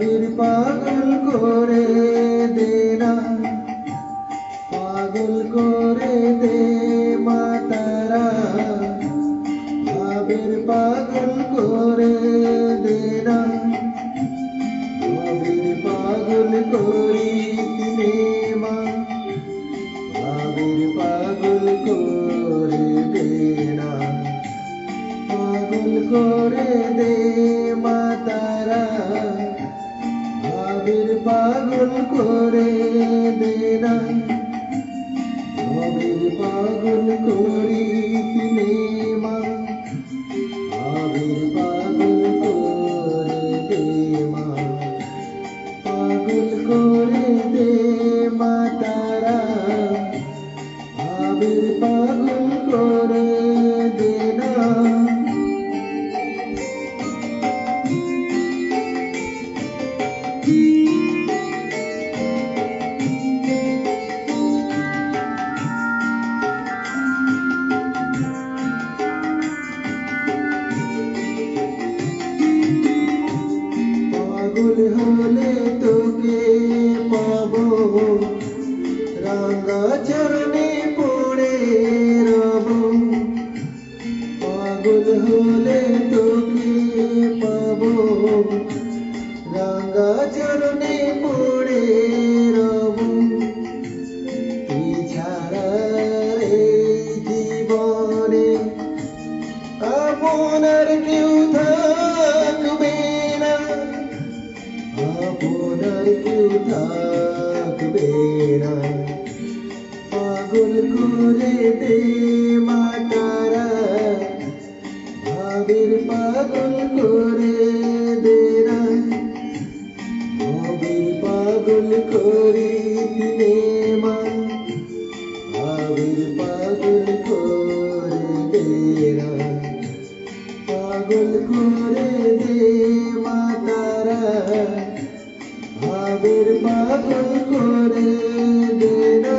আবির পাগল করে দে না, পাগল করে দে মা তারা, আবির পাগল করে দে না, আবির পাগল করিস নে মা, আবির পাগল করে দে না, পাগল করে দে মা তারা, আবির পাগল করে দে না, আবির পাগল করিস নে মা, আবির পাগল করে দে মা, পাগল করে দে মা তারা, আবির পাগল করে দে না। পাগল হলে তোকে পাবো, রাঙা চরণে পড়ে রব, পাগল হলে তোকে পাবো, রাঙা চরণে পড়ে রব, তুই ছাড়া এই জীবনে আপনার কেউ থাকবে না, আপনার কেউ থাকবে না, পাগল করে দে মা তারা, আবির পাগল করে দে না, আবির পাগল করিস নে মা, আবির পাগল করে দে না, পাগল করে দে মা তারা, আবির পাগল করে দে না।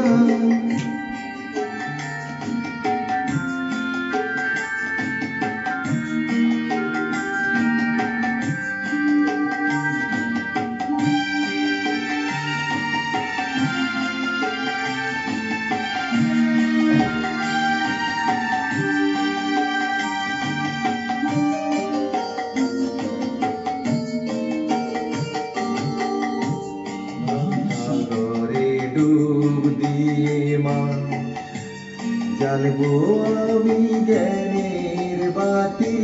সাগরে ডুব দিয়ে মা জ্বালবো আমি জ্ঞানের বাতি,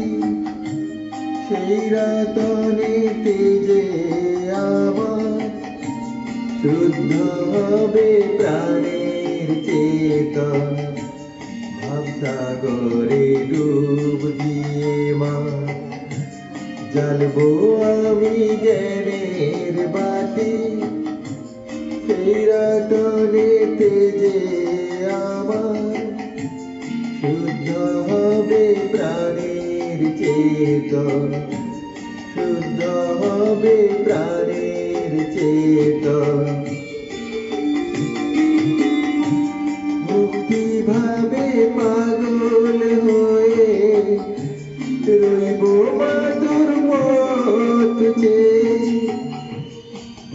সেই রাতনেতে যে আমার শুদ্ধ হবে প্রাণের চেতন, ভাবসাগরে ডুব দিয়ে মা জ্বালবো আমি জ্ঞানের বাতি, সেই রাতনেতে যে আমার শুদ্ধ হবে প্রাণের চেতন, শুদ্ধ হবে প্রাণের চেতন, মুক্তি ভাবে পাগল হয়ে রইব মাধুর মত চেয়ে,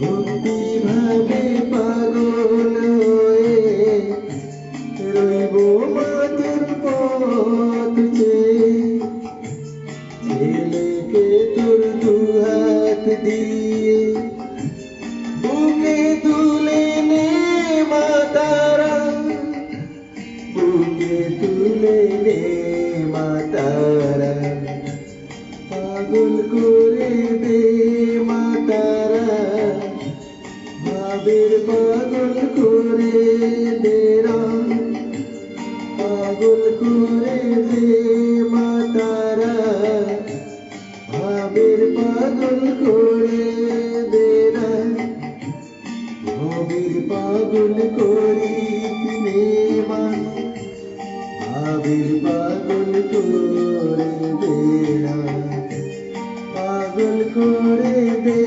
মুক্তি ভাবে পাগল হয়ে রইব মাধুর পথ চেয়ে, ছেলেকে তোর দুহাত দিয়ে বুকে তুলে নে মা তারা, বুকে তুলে নে মা তারা, পাগল করে দে মা তারা, আবির পাগল করে দে না, পাগল করে দে মা তারা, আবির পাগল করে দে না, আবির পাগল করিস নে মা, আবির পাগল করে দে না, পাগল করে দে